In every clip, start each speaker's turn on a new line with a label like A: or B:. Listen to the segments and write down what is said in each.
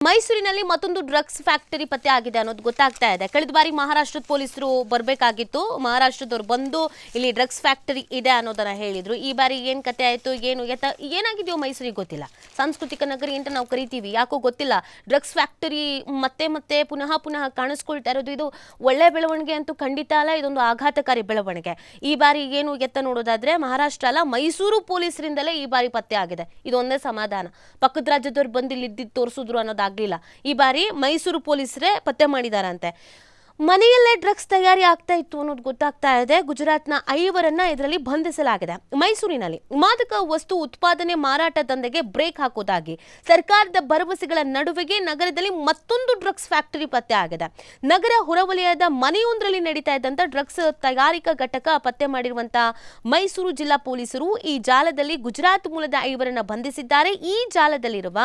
A: ಮೈಸೂರಿನಲ್ಲಿ ಮತ್ತೊಂದು drugs factory ಪತ್ತೆ ಆಗಿದೆ ಅನ್ನೋದು ಗೊತ್ತಾಗ್ತಾ ಇದೆ. ಕಳೆದ ಬಾರಿ ಮಹಾರಾಷ್ಟ್ರದ ಪೊಲೀಸರು ಬರಬೇಕಾಗಿತ್ತು. ಮಹಾರಾಷ್ಟ್ರದವರು ಬಂದು ಇಲ್ಲಿ ಡ್ರಗ್ಸ್ ಫ್ಯಾಕ್ಟರಿ ಇದೆ ಅನ್ನೋದನ್ನ ಹೇಳಿದ್ರು. ಈ ಬಾರಿ ಏನು ಕತೆ ಆಯಿತು, ಏನಾಗಿದೆಯೋ ಮೈಸೂರಿಗೆ ಗೊತ್ತಿಲ್ಲ. ಸಾಂಸ್ಕೃತಿಕ ನಗರಿ ಅಂತ ನಾವು ಕರಿತೀವಿ, ಯಾಕೋ ಗೊತ್ತಿಲ್ಲ. ಡ್ರಗ್ಸ್ ಫ್ಯಾಕ್ಟರಿ ಮತ್ತೆ ಪುನಃ ಕಾಣಿಸ್ಕೊಳ್ತಾ ಇರೋದು ಇದು ಒಳ್ಳೆ ಬೆಳವಣಿಗೆ ಅಂತೂ ಖಂಡಿತ ಅಲ್ಲ. ಇದೊಂದು ಆಘಾತಕಾರಿ ಬೆಳವಣಿಗೆ. ಈ ಬಾರಿ ಏನು ನೋಡೋದಾದ್ರೆ ಮಹಾರಾಷ್ಟ್ರ ಅಲ್ಲ, ಮೈಸೂರು ಪೊಲೀಸರಿಂದಲೇ ಈ ಬಾರಿ ಪತ್ತೆ ಆಗಿದೆ. ಇದೊಂದೇ ಸಮಾಧಾನ. ಪಕ್ಕದ ರಾಜ್ಯದವ್ರು ಬಂದು ಇಲ್ಲಿ ಇದ್ದಿದ್ದು ತೋರಿಸಿದ್ರು ಅನ್ನೋದು ಈ ಬಾರಿ ಮೈಸೂರು ಪೊಲೀಸರೇ ಪತ್ತೆ ಮಾಡಿದಾರಂತೆ. ಮನೆಯಲ್ಲೇ ಡ್ರಗ್ಸ್ ತಯಾರಿ ಆಗ್ತಾ ಇತ್ತು ಅನ್ನೋದು ಗೊತ್ತಾಗ್ತಾ ಇದೆ. ಗುಜರಾತ್ನ 5 ಇದರಲ್ಲಿ ಬಂಧಿಸಲಾಗಿದೆ. ಮೈಸೂರಿನಲ್ಲಿ ಮಾದಕ ವಸ್ತು ಉತ್ಪಾದನೆ ಮಾರಾಟ ದಂಧೆಗೆ ಬ್ರೇಕ್ ಹಾಕೋದಾಗಿ ಸರ್ಕಾರದ ಭರವಸೆಗಳ ನಡುವೆಗೆ ನಗರದಲ್ಲಿ ಮತ್ತೊಂದು ಡ್ರಗ್ಸ್ ಫ್ಯಾಕ್ಟರಿ ಪತ್ತೆ ಆಗಿದೆ. ನಗರ ಹೊರವಲಯದ ಮನೆಯೊಂದರಲ್ಲಿ ನಡೀತಾ ಇದ್ದಂತ ಡ್ರಗ್ಸ್ ತಯಾರಿಕಾ ಘಟಕ ಪತ್ತೆ ಮಾಡಿರುವಂತಹ ಮೈಸೂರು ಜಿಲ್ಲಾ ಪೊಲೀಸರು ಈ ಜಾಲದಲ್ಲಿ ಗುಜರಾತ್ ಮೂಲದ 5 ಬಂಧಿಸಿದ್ದಾರೆ. ಈ ಜಾಲದಲ್ಲಿರುವ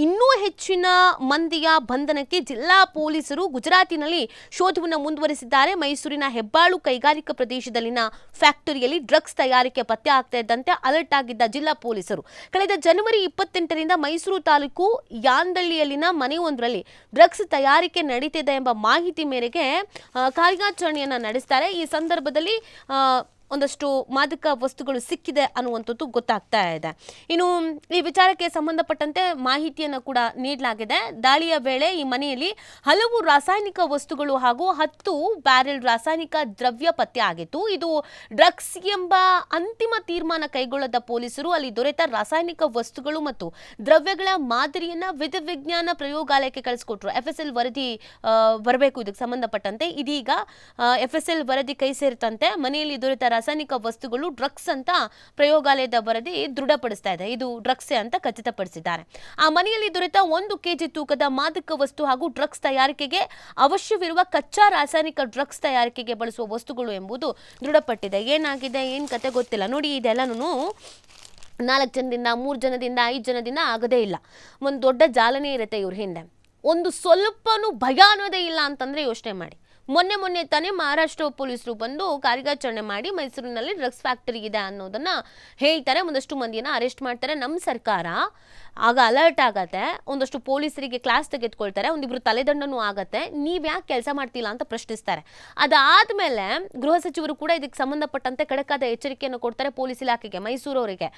A: ಇನ್ನೂ ಹೆಚ್ಚಿನ ಮಂದಿಯ ಬಂಧನಕ್ಕೆ ಜಿಲ್ಲಾ ಪೊಲೀಸರು ಗುಜರಾತಿನಲ್ಲಿ ಶೋಧ ಮುಂದುವರಿಸಿದ್ದಾರೆ. ಮೈಸೂರಿನ ಹೆಬ್ಬಾಳು ಕೈಗಾರಿಕಾ ಪ್ರದೇಶದಲ್ಲಿನ ಫ್ಯಾಕ್ಟರಿಯಲ್ಲಿ ಡ್ರಗ್ಸ್ ತಯಾರಿಕೆ ಪತ್ತೆ ಆಗ್ತಾ ಇದ್ದಂತೆ ಅಲರ್ಟ್ ಆಗಿದ್ದ ಜಿಲ್ಲಾ ಪೊಲೀಸರು ಕಳೆದ ಜನವರಿ 28ರಿಂದ ಮೈಸೂರು ತಾಲೂಕು ಯಾಂದಳ್ಳಿಯಲ್ಲಿನ ಮನೆಯೊಂದರಲ್ಲಿ ಡ್ರಗ್ಸ್ ತಯಾರಿಕೆ ನಡೀತಿದೆ ಎಂಬ ಮಾಹಿತಿ ಮೇರೆಗೆ ಕಾರ್ಯಾಚರಣೆಯನ್ನ ನಡೆಸ್ತಾರೆ. ಈ ಸಂದರ್ಭದಲ್ಲಿ ಒಂದಷ್ಟು ಮಾದಕ ವಸ್ತುಗಳು ಸಿಕ್ಕಿದೆ ಅನ್ನುವಂಥದ್ದು ಗೊತ್ತಾಗ್ತಾ ಇದೆ. ಇನ್ನು ಈ ವಿಚಾರಕ್ಕೆ ಸಂಬಂಧಪಟ್ಟಂತೆ ಮಾಹಿತಿಯನ್ನು ಕೂಡ ನೀಡಲಾಗಿದೆ. ದಾಳಿಯ ವೇಳೆ ಈ ಮನೆಯಲ್ಲಿ ಹಲವು ರಾಸಾಯನಿಕ ವಸ್ತುಗಳು ಹಾಗೂ 10 ಬ್ಯಾರೆಲ್ ರಾಸಾಯನಿಕ ದ್ರವ್ಯ ಪತ್ತೆ ಆಗಿತ್ತು. ಇದು ಡ್ರಗ್ಸ್ ಎಂಬ ಅಂತಿಮ ತೀರ್ಮಾನ ಕೈಗೊಳ್ಳದ ಪೊಲೀಸರು ಅಲ್ಲಿ ದೊರೆತ ರಾಸಾಯನಿಕ ವಸ್ತುಗಳು ಮತ್ತು ದ್ರವ್ಯಗಳ ಮಾದರಿಯನ್ನ ವಿಜ್ಞಾನ ಪ್ರಯೋಗಾಲಯಕ್ಕೆ ಕಳಿಸಿಕೊಟ್ರು. FSL ವರದಿ ಬರಬೇಕು ಇದಕ್ಕೆ ಸಂಬಂಧಪಟ್ಟಂತೆ. ಇದೀಗ FSL ವರದಿ ಕೈ ಸೇರ್ತಂತೆ. ಮನೆಯಲ್ಲಿ ದೊರೆತ ರಾಸಾಯನಿಕ ವಸ್ತುಗಳು ಡ್ರಗ್ಸ್ ಅಂತ ಪ್ರಯೋಗಾಲಯದ ವರದಿ ದೃಢಪಡಿಸ್ತಾ ಇದೆ. ಇದು ಡ್ರಗ್ಸ್ ಅಂತ ಖಚಿತಪಡಿಸಿದ್ದಾರೆ. ಆ ಮನೆಯಲ್ಲಿ ದೊರೆತ 1 kg ತೂಕದ ಮಾದಕ ವಸ್ತು ಹಾಗೂ ಡ್ರಗ್ಸ್ ತಯಾರಿಕೆಗೆ ಅವಶ್ಯವಿರುವ ಕಚ್ಚಾ ರಾಸಾಯನಿಕ ಡ್ರಗ್ಸ್ ತಯಾರಿಕೆಗೆ ಬಳಸುವ ವಸ್ತುಗಳು ಎಂಬುದು ದೃಢಪಟ್ಟಿದೆ. ಏನಾಗಿದೆ ಏನು ಕತೆ ಗೊತ್ತಿಲ್ಲ. ನೋಡಿ, ಇದೆಲ್ಲನೂ 4 ಜನದಿಂದ 3 ಜನದಿಂದ 5 ಜನದಿಂದ ಆಗದೇ ಇಲ್ಲ. ಒಂದು ದೊಡ್ಡ ಜಾಲನೆ ಇರುತ್ತೆ ಇವ್ರ ಹಿಂದೆ. ಒಂದು ಸ್ವಲ್ಪನೂ ಭಯ ಅನ್ನೋದೇ ಇಲ್ಲ ಅಂತಂದ್ರೆ ಯೋಚನೆ ಮಾಡಿ. ಮೊನ್ನೆ ತಾನೇ ಮಹಾರಾಷ್ಟ್ರ ಪೊಲೀಸರು ಬಂದು ಕಾರ್ಯಾಚರಣೆ ಮಾಡಿ ಮೈಸೂರಿನಲ್ಲಿ ಡ್ರಗ್ಸ್ ಫ್ಯಾಕ್ಟರಿ ಇದೆ ಅನ್ನೋದನ್ನ ಹೇಳ್ತಾರೆ. ಒಂದಷ್ಟು ಮಂದಿಯನ್ನ ಅರೆಸ್ಟ್ ಮಾಡ್ತಾರೆ. ನಮ್ಮ ಸರ್ಕಾರ ಆಗ ಅಲರ್ಟ್ ಆಗತ್ತೆ. ಒಂದಷ್ಟು ಪೊಲೀಸರಿಗೆ ಕ್ಲಾಸ್ ತೆಗೆದುಕೊಳ್ತಾರೆ. ಒಂದಿಬ್ರು ತಲೆದಂಡನೂ ಆಗತ್ತೆ. ನೀವ್ ಯಾಕೆ ಕೆಲಸ ಮಾಡ್ತಿಲ್ಲ ಅಂತ ಪ್ರಶ್ನಿಸ್ತಾರೆ. ಅದಾದ್ಮೇಲೆ ಗೃಹ ಸಚಿವರು ಕೂಡ ಇದಕ್ಕೆ ಸಂಬಂಧಪಟ್ಟಂತೆ ಖಡಕ್ಕಾದ ಎಚ್ಚರಿಕೆಯನ್ನು ಕೊಡ್ತಾರೆ ಪೊಲೀಸ್ ಇಲಾಖೆಗೆ, ಮೈಸೂರವರಿಗೆ.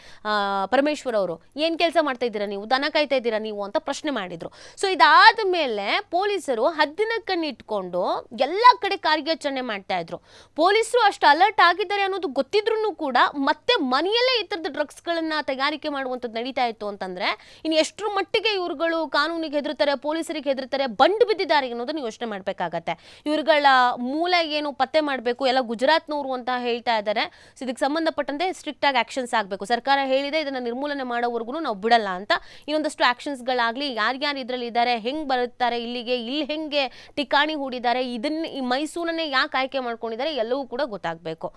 A: ಪರಮೇಶ್ವರ್ ಅವರು ಏನ್ ಕೆಲಸ ಮಾಡ್ತಾ ಇದ್ದೀರಾ ನೀವು, ದನ ಕಾಯ್ತಾ ಇದ್ದೀರಾ ನೀವು ಅಂತ ಪ್ರಶ್ನೆ ಮಾಡಿದ್ರು. ಸೊ ಇದಾದ್ಮೇಲೆ ಪೊಲೀಸರು ಹದ್ದಿನ ಕಣ್ಣಿಟ್ಕೊಂಡು ಎಲ್ಲ ಕಡೆ ಕಾರ್ಯಾಚರಣೆ ಮಾಡ್ತಾ ಇದ್ರು. ಪೊಲೀಸರು ಅಷ್ಟು ಅಲರ್ಟ್ ಆಗಿದ್ದಾರೆ ಅನ್ನೋದು ಗೊತ್ತಿದ್ರು ಕೂಡ ಮತ್ತೆ ಮನೆಯಲ್ಲೇ ಈ ತರದ ಡ್ರಗ್ಸ್ ಗಳನ್ನ ತಯಾರಿಕೆ ಮಾಡುವಂಥದ್ದು ನಡೀತಾ ಇತ್ತು ಅಂತಂದ್ರೆ ಇನ್ನು ಎಷ್ಟರ ಮಟ್ಟಿಗೆ ಇವ್ರುಗಳು ಕಾನೂನಿಗೆ ಹೆದರ್ತಾರೆ, ಪೊಲೀಸರಿಗೆ ಹೆದರ್ತಾರೆ, ಬಂಡ್ ಬಿದ್ದಿದ್ದಾರೆ ಅನ್ನೋದನ್ನ ಯೋಚನೆ ಮಾಡ್ಬೇಕಾಗತ್ತೆ. ಇವ್ರುಗಳ ಮೂಲ ಏನು ಪತ್ತೆ ಮಾಡಬೇಕು, ಎಲ್ಲ ಗುಜರಾತ್ನವರು ಅಂತ ಹೇಳ್ತಾ ಇದ್ದಾರೆ. ಇದಕ್ಕೆ ಸಂಬಂಧಪಟ್ಟಂತೆ ಸ್ಟ್ರಿಕ್ಟ್ ಆಗಿ ಆಕ್ಷನ್ಸ್ ಆಗಬೇಕು. ಸರ್ಕಾರ ಹೇಳಿದೆ ಇದನ್ನ ನಿರ್ಮೂಲನೆ ಮಾಡೋವರೆಗೂ ನಾವು ಬಿಡಲ್ಲ ಅಂತ. ಇನ್ನೊಂದಷ್ಟು ಆಕ್ಷನ್ಸ್ ಗಳಾಗ್ಲಿ, ಯಾರ್ಯಾರು ಇದ್ರಲ್ಲಿ ಇದ್ದಾರೆ, ಹೆಂಗ್ ಬರುತ್ತಾರೆ ಇಲ್ಲಿಗೆ, ಇಲ್ಲಿ ಹೆಂಗೆ ಠಿಕಾಣಿ ಹೂಡಿದ್ದಾರೆ, ಇದನ್ನ ಈ ಮೈಸೂರನ್ನೇ ಯಾಕೆ ಆಯ್ಕೆ ಮಾಡ್ಕೊಂಡಿದ್ದಾರೆ, ಎಲ್ಲವೂ ಕೂಡ ಗೊತ್ತಾಗಬೇಕು.